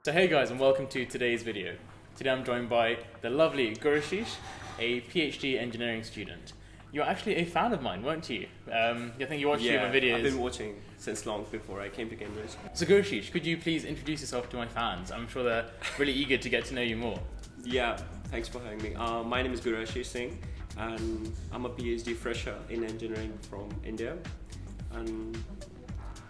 So hey guys, and welcome to today's video. Today I'm joined by the lovely Gurashish, a PhD engineering student. You're actually a fan of mine, weren't you? I think you watched my videos. I've been watching since long before I came to Cambridge. So Gurashish, could you please introduce yourself to my fans? I'm sure they're really eager to get to know you more. Yeah, thanks for having me. My name is Gurashish Singh, and I'm a PhD fresher in engineering from India. And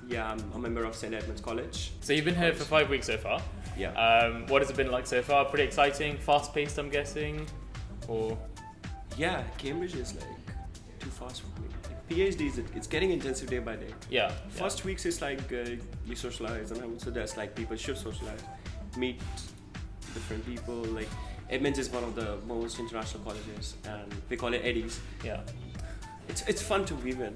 yeah, I'm a member of St. Edmund's College. So you've been here for 5 weeks so far. Yeah. What has it been like so far? Pretty exciting, fast-paced, I'm guessing, or? Yeah, Cambridge is like too fast for me. Like, PhDs, it's getting intensive day by day. Yeah. First weeks is like you socialize, and also there's like people should socialize, meet different people. Like Edmund is one of the most international colleges, and we call it Eddies. Yeah. It's fun to weave in.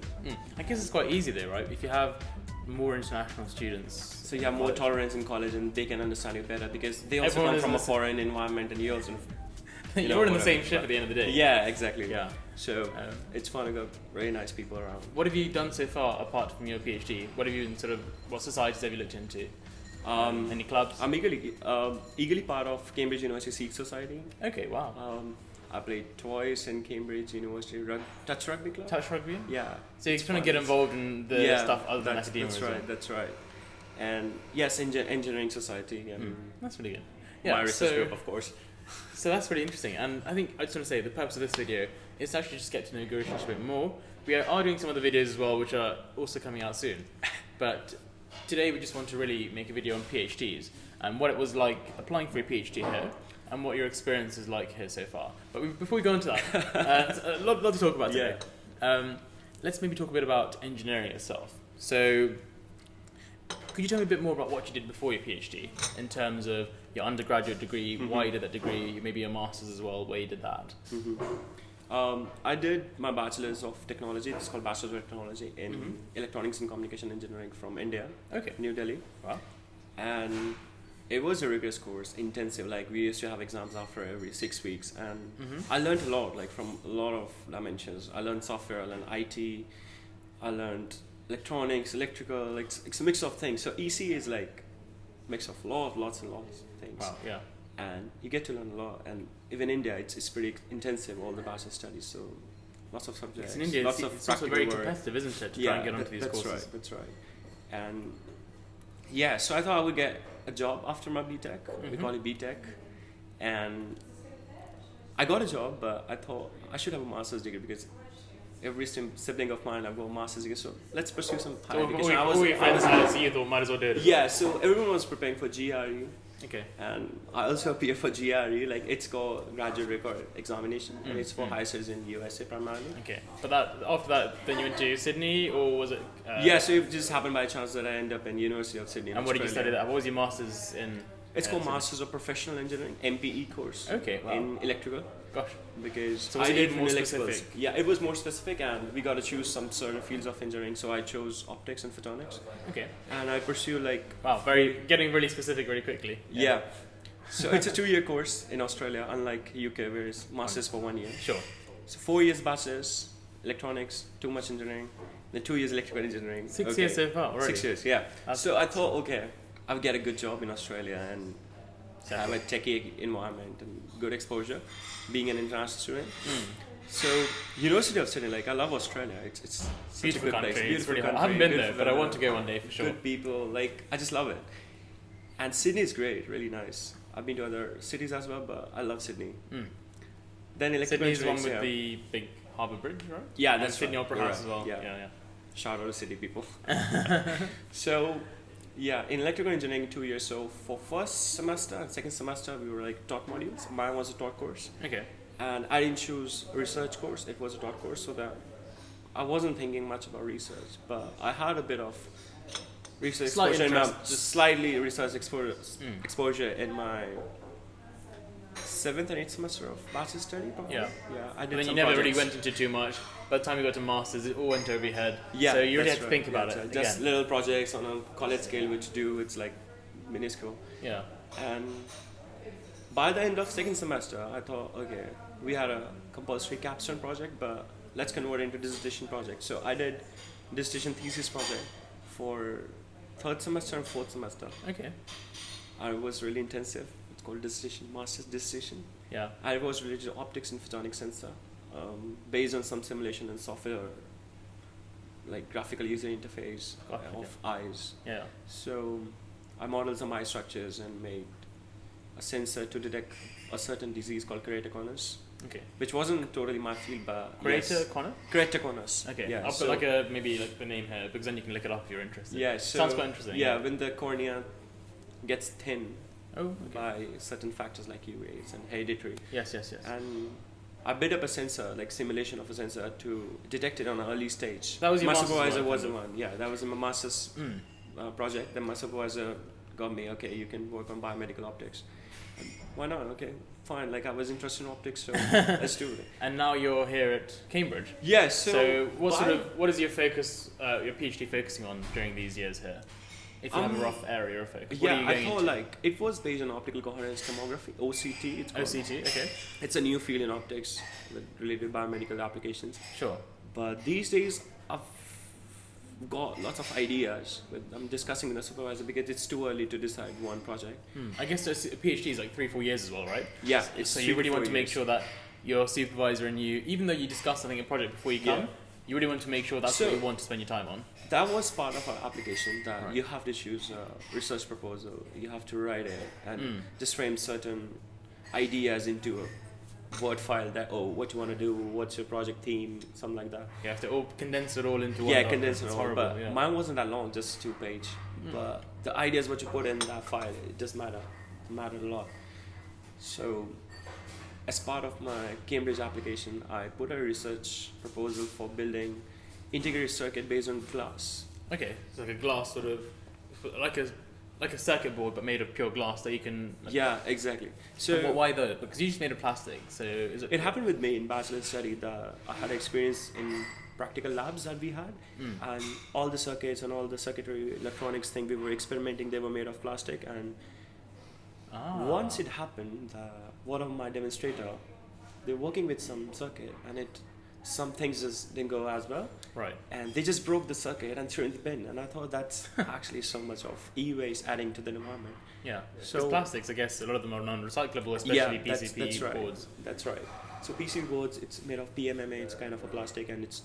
I guess it's quite easy though, right? If you have more international students. So you have more tolerance in college, and they can understand you better because they also come from a foreign environment, and you also. You're in the same ship at the end of the day. Yeah, exactly. Yeah. So it's fun to got very nice people around. What have you done so far apart from your PhD? What have you what societies have you looked into? Any clubs? I'm eagerly part of Cambridge University Sikh Society. Okay, wow. I played twice in Cambridge University touch rugby club. Touch rugby? Yeah. So you're trying to get involved in the stuff other than academia. That's right. And yes, engineering society. Yeah. That's really good. Yeah. My research group, of course. So that's really interesting, and I think I just want to say the purpose of this video is to actually just get to know Gurashish a bit more. We are doing some other videos as well, which are also coming out soon. But today we just want to really make a video on PhDs and what it was like applying for a PhD here, and what your experience is like here so far. But before we go into that, a lot to talk about today. Yeah. Let's maybe talk a bit about engineering itself. So, could you tell me a bit more about what you did before your PhD in terms of your undergraduate degree, why you did that degree, maybe your master's as well, where you did that? I did my bachelor's of technology. It's called Bachelor's of Technology in Electronics and Communication Engineering from India, New Delhi. Wow. And it was a rigorous course, intensive. Like we used to have exams after every 6 weeks, and I learned a lot, like from a lot of dimensions. I learned software, I learned IT, I learned electronics, electrical. Like it's a mix of things. So EC is like mix of lots and lots of things. Wow, yeah. And you get to learn a lot. And even in India, it's pretty intensive, all the bachelor studies. So lots of subjects. In India, lots it's also very competitive, isn't it, to try and get onto these courses? That's right. And yeah, so I thought I would get a job after my BTech. We call it BTech. And I got a job, but I thought I should have a master's degree because every sibling of mine, I've got a master's degree, so let's pursue some higher education. All your friends had it, so you thought might as well do it. Yeah, so everyone was preparing for GRE. Okay. And I also appear for GRE, like it's called graduate record examination, and it's for high studies in USA primarily. Okay, but after that, then you went to Sydney, or was it? Yeah, so it just happened by chance that I ended up in University of Sydney. And what did you study there? What was your master's in? It's called Masters of Professional Engineering, MPE course. Okay, wow. In electrical. Gosh. Because so was it more specific? Yeah, it was more specific, and we got to choose some certain fields of engineering. So I chose optics and photonics. Okay. And I pursue getting really specific really quickly. Yeah. So it's a 2-year course in Australia, unlike UK, where it's masters for 1 year. Sure. So 4 years bachelor's, electronics, too much engineering, then 2 years electrical engineering. 6 years so far already. 6 years, yeah. So I thought, okay, I'll get a good job in Australia and have a techie environment and good exposure, being an international student. So University of Sydney, like I love Australia. It's such beautiful a good country. place. Beautiful country. I haven't been there, but I want to go one day for sure. Good people, like I just love it. And Sydney is great, really nice. I've been to other cities as well, but I love Sydney. Then Sydney is one with the big harbour bridge, right? Yeah, and that's Sydney right. Opera House as well. Yeah. Shout out to Sydney people. So, yeah, in electrical engineering 2 years. So for first semester and second semester, we were like taught modules. Mine was a taught course. Okay. And I didn't choose a research course. It was a taught course, so that I wasn't thinking much about research, but I had a bit of research exposure, slightly research exposure in my 7th and 8th semester of bachelor's study, probably. Yeah. I did. But then you never really went into too much. By the time you got to masters, it all went over your head. Yeah. So you really had to think about it. Just again. little projects on a college scale, which it's like minuscule. Yeah. And by the end of second semester, I thought, okay, we had a compulsory capstone project, but let's convert it into dissertation project. So I did dissertation thesis project for third semester and fourth semester. Okay. I was really intensive. It's called dissertation, master's dissertation. Yeah. I was related to optics and photonic sensor, based on some simulation and software, like graphical user interface of eyes. Yeah. So I modeled some eye structures and made a sensor to detect a certain disease called keratoconus. Okay. Which wasn't totally my field, but Keratoconus? Keratoconus. Okay. Yeah. I'll put maybe the name here, because then you can look it up if you're interested. Yeah. So sounds quite interesting. Yeah, when the cornea gets thin by certain factors like UVAs and hereditary. Yes. And I built up a sensor, like simulation of a sensor, to detect it on an early stage. That was your my master's supervisor work, was the one. Yeah, that was in my master's project. Then my supervisor got me, okay, you can work on biomedical optics. And why not? Okay, fine. Like I was interested in optics, so let's do it. And now you're here at Cambridge. Yeah. So what is your focus, your PhD focusing on during these years here? If you have a rough area of focus. Yeah, I thought like it was based on optical coherence tomography, OCT. It's called. OCT, okay. It's a new field in optics with related biomedical applications. Sure. But these days, I've got lots of ideas. I'm discussing with the supervisor because it's too early to decide one project. I guess a PhD is like 3-4 years as well, right? Yeah. So you really want to make sure that your supervisor and you, even though you discuss something a project before you come, you really want to make sure that's what you want to spend your time on. That was part of our application, that you have to choose a research proposal, you have to write it, and just frame certain ideas into a Word file that, what you want to do, what's your project theme, something like that. You have to condense it all into one. Yeah, condense it all. Horrible, but mine wasn't that long, just 2-page. But the ideas what you put in that file, it does matter. It mattered a lot. So as part of my Cambridge application, I put a research proposal for building integrated circuit based on glass. Okay, so like a glass sort of, like a circuit board but made of pure glass that you can. Yeah, exactly. So why though? Because you just made of plastic. So is it? It happened with me in bachelor study that I had experience in practical labs that we had, and all the circuits and all the circuitry electronics thing we were experimenting, they were made of plastic. And once it happened, one of my demonstrator, they're working with some circuit and some things just didn't go as well. Right. And they just broke the circuit and threw it in the bin. And I thought that's actually so much of e-waste adding to the environment. Yeah. So plastics, I guess, a lot of them are non-recyclable, especially PCB that's right. boards. That's right. So PCB boards, it's made of PMMA, it's kind of a plastic, and it's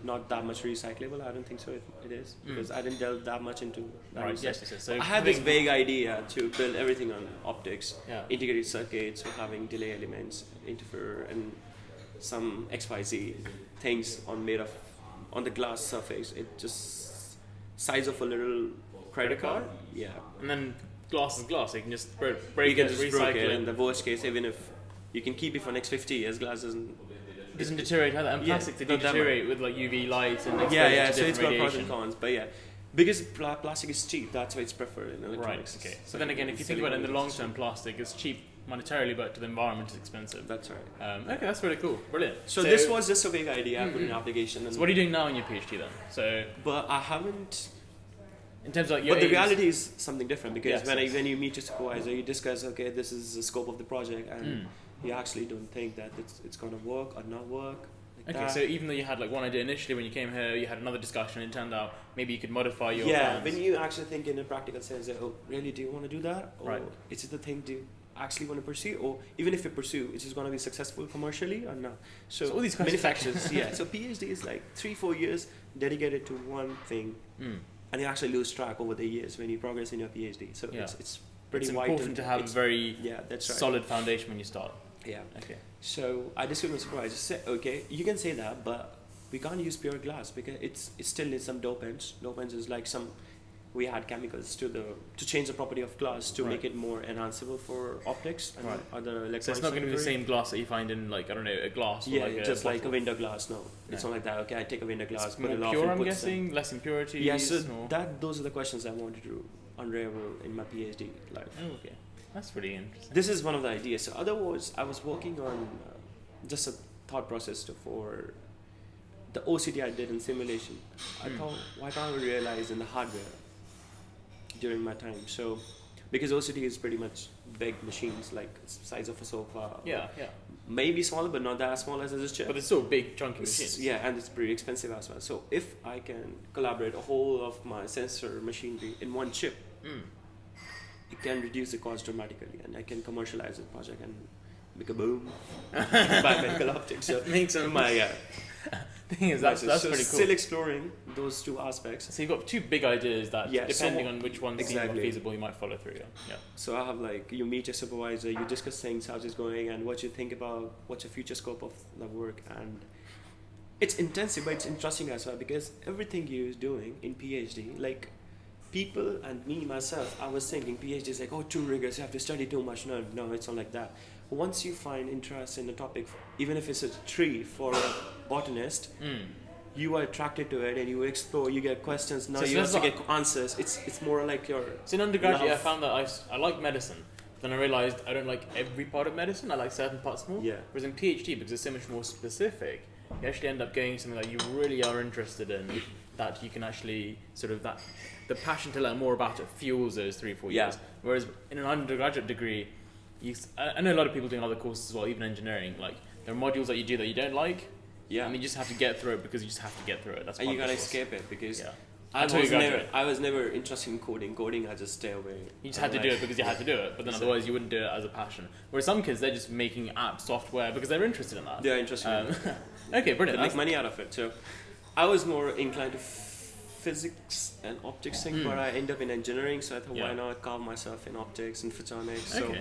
not that much recyclable. I don't think so it is, because I didn't delve that much into that. Right, yes. So I had this vague idea to build everything on optics, integrated circuits, so having delay elements, interfere, and some XYZ things on the glass surface. It just size of a little credit card. Yeah. And then glass is glass. You can just break you it, can just recycle break it. it. In the worst case, even if you can keep it for next 50 years, glass doesn't deteriorate either. And plastic they deteriorate with like UV light and exposure to so it's got pros radiation. and cons. But yeah, because plastic is cheap, that's why it's preferred in electronics. Right. Okay. So then again, if you think about it in the long term, plastic is cheap monetarily, but to the environment it's expensive. That's right. Okay, that's really cool. Brilliant. So this was just a big idea. I put in an application. And so what are you doing now in your PhD then? But I haven't. In terms of like your but the reality is something different, because when you meet your supervisor, you discuss, okay, this is the scope of the project, and you actually don't think that it's going to work or not work. So even though you had like one idea initially when you came here, you had another discussion and it turned out maybe you could modify your plans. When you actually think in a practical sense that, really, do you want to do that? Or is it the thing do you actually want to pursue? Or even if you pursue, is it going to be successful commercially or not? So all these questions. Manufacturers, so PhD is like 3-4 years dedicated to one thing, and you actually lose track over the years when you progress in your PhD. So it's pretty wide. It's important to have a very solid foundation when you start. Yeah. Okay. So I discussed with my supervisor, said, okay, you can say that, but we can't use pure glass because it still needs some dopants. Dopants is like we add chemicals to change the property of glass to make it more enhanceable for optics and other electronics. So it's not going to be the same glass that you find in like, I don't know, a glass or like just like a window glass. No, it's not like that. Okay, I take a window glass, put it off, pure, I'm guessing, less impurities. Yeah, so those are the questions I wanted to unravel in my PhD life. Oh, okay. That's pretty interesting. This is one of the ideas. So otherwise, I was working on just a thought process for the OCT I did in simulation. I thought, why can't we realize in the hardware during my time? So, because OCT is pretty much big machines, like size of a sofa. Yeah. Maybe smaller, but not that small as a chip. But it's still big, chunky machines. Yeah, and it's pretty expensive as well. So if I can collaborate a whole of my sensor machinery in one chip, it can reduce the cost dramatically, and I can commercialize the project and make a boom. Buy medical optics. So makes sense. The thing is, that's pretty cool. Still exploring those two aspects. So you've got two big ideas that, depending on which one seems more feasible, you might follow through. Yeah. So I have like, you meet your supervisor, you discuss things, how it's going, and what you think about what's your future scope of the work. And it's intensive, but it's interesting as well, because everything you're doing in PhD, like people and me myself, I was thinking PhD is like, oh, too rigorous, you have to study too much. No, it's not like that. Once you find interest in a topic, even if it's a tree for a botanist, you are attracted to it and you explore, you get questions, now you have to get answers. It's more like your So in undergraduate, I found that I like medicine. Then I realised I don't like every part of medicine, I like certain parts more. Yeah. Whereas in PhD, because it's so much more specific, you actually end up getting something that you really are interested in, that you can actually sort of, the passion to learn more about it fuels those 3-4 years. Whereas in an undergraduate degree, I know a lot of people doing other courses as well, even engineering, like there are modules that you do that you don't like, and you just have to get through it because you just have to get through it. That's and you gotta escape it because I was never interested in coding. I just stay away. You just had to do it because you had to do it, but then otherwise you wouldn't do it as a passion. Whereas some kids, they're just making app software because they're interested in that. They're interested in it. Okay, brilliant. They make money out of it. So I was more inclined to physics and optics thing, but I end up in engineering, so I thought why not carve myself in optics and photonics. So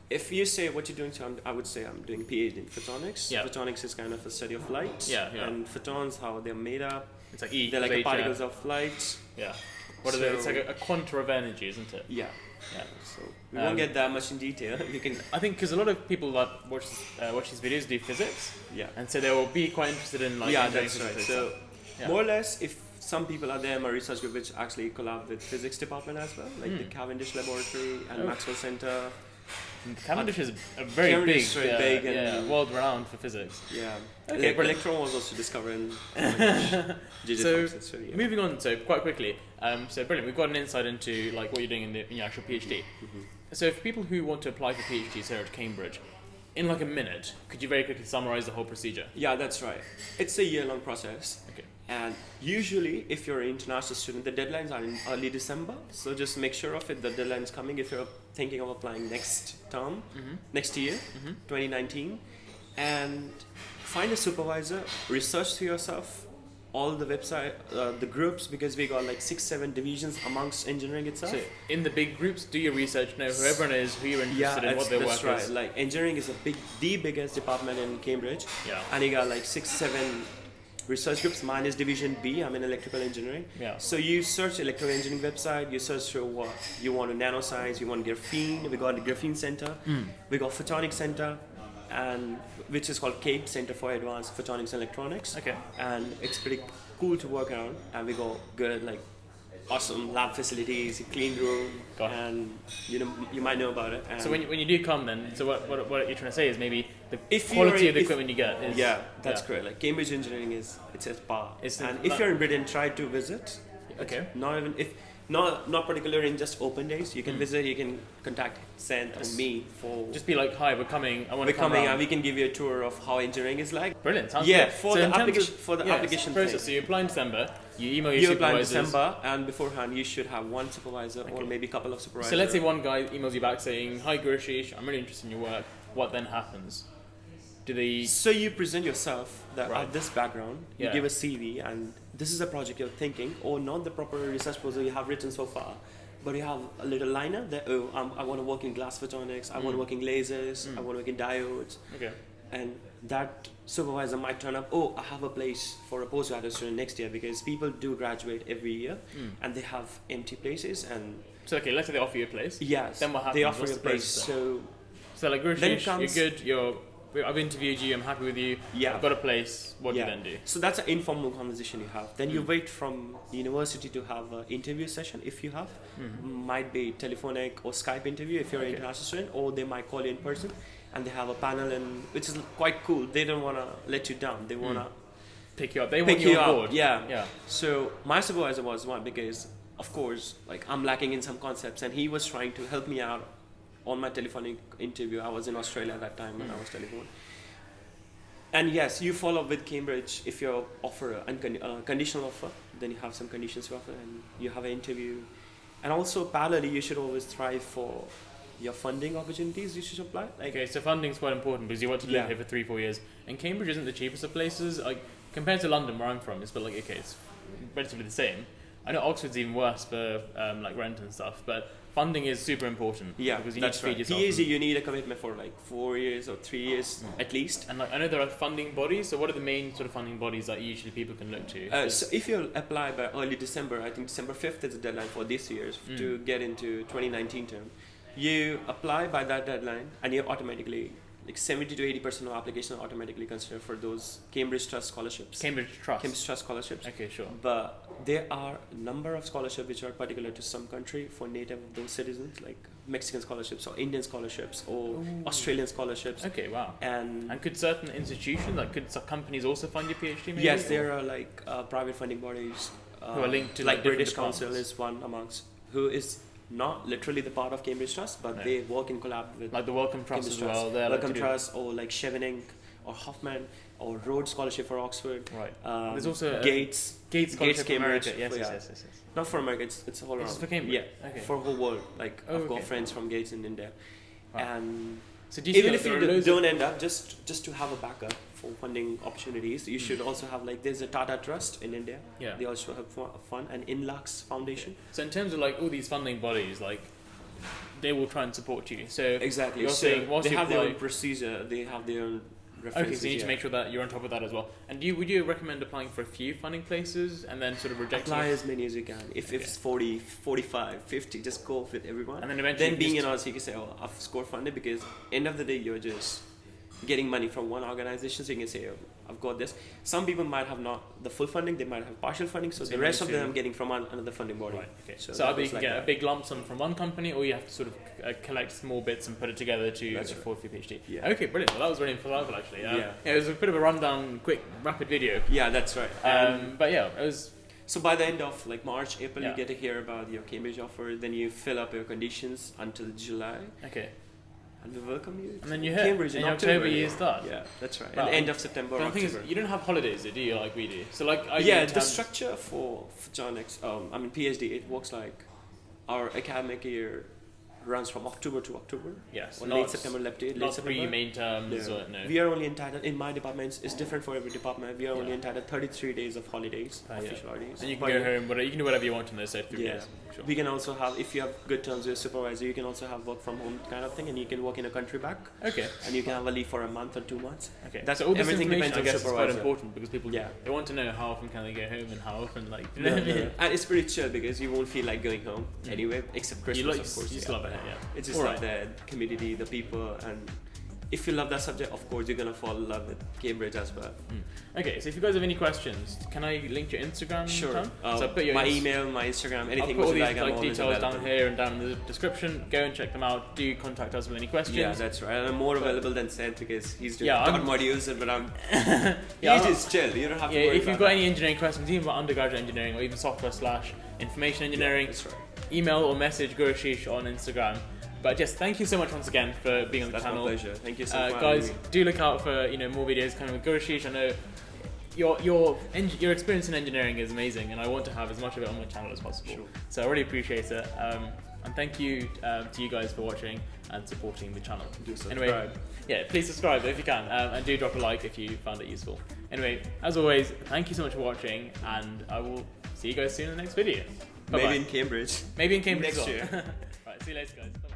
if you say what you're doing, I would say I'm doing PhD in photonics. Yeah. Photonics is kind of a study of light. And photons, how they're made up. It's like they're like particles of light. Yeah. What are they? It's like a quanta of energy, isn't it? Yeah. So we won't get that much in detail. You can. I think because a lot of people that watch these videos do physics. Yeah. And so they will be quite interested in like. Yeah, that's right. So more or less, if some people are there in my research group which actually collab with physics department as well, like the Cavendish Laboratory and Maxwell Center. Cavendish is a very big world renowned for physics. Yeah. Okay, electron was also discovered in so moving on, so quite quickly, so brilliant, we've got an insight into like what you're doing in your actual PhD. So for people who want to apply for PhDs here at Cambridge, in like a minute, could you very quickly summarize the whole procedure? Yeah, that's right. It's a year-long process. Okay. And usually, if you're an international student, the deadlines are in early December. So just make sure of it, the deadline is coming if you're thinking of applying next term, next year, 2019. And find a supervisor, research for yourself, all the website, the groups, because we got like 6-7 divisions amongst engineering itself. So in the big groups, do your research, know who everyone is, who you're interested in, what their work is. That's right. Like engineering is the biggest department in Cambridge. Yeah. And you got like 6-7 research groups. Mine is Division B. I'm in electrical engineering. Yeah. So you search electrical engineering website. You search for what you want in nanoscience. You want graphene. We got the graphene center. We got photonics center, and which is called CAPE, Center for Advanced Photonics and Electronics. Okay. And it's pretty cool to work around. And we got good like awesome lab facilities, clean room, and you might know about it. And so when you do come then, so what you're trying to say is maybe the quality of the equipment you get is... Yeah, that's correct. Like Cambridge Engineering it's a spa. And if you're in Britain, try to visit. Okay. Not particularly in just open days. You can visit, you can contact Sen or me for... Just be like, hi, we're coming, I want to come coming and we can give you a tour of how engineering is like. Brilliant, sounds good. For the application process, so you apply in December, you email your supervisors. You apply in December, and beforehand you should have one supervisor or maybe a couple of supervisors. So let's say one guy emails you back saying, hi Gurashish, I'm really interested in your work. What then happens? So you present yourself that I have this background, you give a CV, and this is a project you're thinking, or not the proper research proposal you have written so far, but you have a little liner that, I want to work in glass photonics, I want to work in lasers, I want to work in diodes. Okay. And that supervisor might turn up, I have a place for a postgraduate student next year, because people do graduate every year and they have empty places. And so okay, let's say they offer you a place. Yes. Then what happens? They offer you a place. So like Gurashish, you're good, I've interviewed you, I'm happy with you, I've got a place, what do you then do? So that's an informal conversation you have. Then you wait from university to have an interview session if you have. Might be telephonic or Skype interview if you're an international student, or they might call you in person and they have a panel, which is quite cool. They don't want to let you down. They want to pick you up. They want you on board. Yeah. So my supervisor was one, because of course, like I'm lacking in some concepts, and he was trying to help me out on my telephonic interview. I was in Australia at that time when I was telephone. And yes, you follow up with Cambridge if you offer a conditional offer, then you have some conditions to offer, and you have an interview. And also parallelly, you should always strive for your funding opportunities. You should apply. Like, Okay, so funding's quite important because you want to live Yeah. here for 3-4 years. And Cambridge isn't the cheapest of places. Like compared to London, where I'm from, it's like okay, it's relatively the same. I know Oxford's even worse for like rent and stuff, but funding is super important. yeah, because you that's need to feed right. yourself. PhD, you need a commitment for like 4 years or 3 years at least. And like I know there are funding bodies. So what are the main sort of funding bodies that usually people can look to? So if you apply by early December, I think December 5th is the deadline for this year's to get into 2019 term. You apply by that deadline and you automatically, like 70 to 80% of applications are automatically considered for those Cambridge Trust scholarships. Cambridge Trust. Cambridge Trust scholarships. Okay, sure. But there are a number of scholarships which are particular to some country for native of those citizens, like Mexican scholarships or Indian scholarships or Australian scholarships. Okay, wow. And And could certain institutions, like could some companies also fund your PhD? Maybe? yes, Or- there are like private funding bodies Who are linked to, like like, different British Council departments. is one amongst who is not literally the part of Cambridge Trust, but No. they work in collab with like the Wellcome Trust Cambridge as Trust. well. They're Wellcome like to do- Trust or like 7 or Hoffman or Rhodes Scholarship for Oxford. Right. Um, There's also Gates. Gates Scholarship for Cambridge. America. Yes, Yeah. yes. Not for America, it's all around. It's for Cambridge? Yeah, Okay. for whole world. Like Oh, I've got okay. friends from Gates in India, Wow. and So do you even feel if like you there are loads don't end up, just to have a backup for funding opportunities, you should also have like there's a Tata Trust in India. Yeah. They also have fund and Inlux Foundation. So in terms of like all these funding bodies, like they will try and support you. So Exactly. You're so saying once they you have their own apply- procedure. They have their own okay, references. so you need to yeah. make sure that you're on top of that as well. And would you recommend applying for a few funding places and then sort of rejecting Apply it? as many as you can. If it's 40, 45, 50, just go with everyone. And then eventually Then being just- an artist, you can say, oh, I've scored funded, because end of the day, you're just getting money from one organization, so you can say, oh, I've got this. Some people might have not the full funding, they might have partial funding, so So the you rest need of them to- I'm getting from another funding body. Right. Okay. So, that either you goes can like get that. a big lump sum from one company, or you have to sort of collect small bits and put it together to That's afford for your PhD. Yeah. Okay, brilliant. Well, that was really informative actually. Yeah. It was a bit of a rundown, quick, rapid video. Yeah, that's right. But yeah, it was. So by the end of like March, April, Yeah. you get to hear about your Cambridge offer. Then you fill up your conditions until July, Okay. and we welcome you. And then you to hit Cambridge in in October you yeah. start. Yeah, that's right. Well, and end of September, But the thing October. is, you don't have holidays, do you? Like we do. So like, are you Yeah, in the terms- structure for John X, PhD, it works like our academic year runs from October to October. Yes. Or not, late September, late Not September. 3 main terms. Yeah. Or, no. We are only entitled, in my department, it's different for every department, we are only Yeah. entitled 33 days of holidays, Yeah. official holidays. And you can But go home. Whatever, you can do whatever you want in those 3 Yeah. days. Sure. we can also have, if you have good terms with your supervisor, you can also have work from home kind of thing, and you can work in a country back, Okay. and you can have a leave for a month or 2 months. Okay. That's- so all this everything information, depends I on guess, is quite supervisor. important because people Yeah. they want to know how often can they go home and how often like. You know what I mean? And it's pretty chill because you won't feel like going home Mm. anyway, except Christmas, You like, of course. you just yeah. love it, yeah. It's just All like the community, the people, and if you love that subject, of course you're gonna fall in love with Cambridge as well. Okay, so if you guys have any questions, can I link your Instagram? Sure. Tom? So I'll put your My Inst- email, my Instagram, I'll anything put all which these you like, I'm like always details down available. here and down in the description. Go and check them out. Do contact us with any questions. Yeah, that's right. And I'm more available than Seth because he's doing Yeah, yeah, I'm- modules, but I'm Yeah, he's just chill. You don't have to Yeah, worry if you've about got that. any engineering questions, even about undergraduate engineering or even software/information engineering, That's right. email or message Gurashish on Instagram. But just thank you so much once again for being on the That's my channel. pleasure. Thank you so much. Guys, do look out for more videos coming with Gurashish. I know your experience in engineering is amazing, and I want to have as much of it on my channel as possible. Sure. So I really appreciate it. And thank you to you guys for watching and supporting the channel. Do subscribe. Anyway, yeah, please subscribe if you can, and do drop a like if you found it useful. Anyway, as always, thank you so much for watching, and I will see you guys soon in the next video. Bye-bye. Maybe in Cambridge. Maybe in Cambridge next as well. year. Right, see you later, guys. Bye-bye.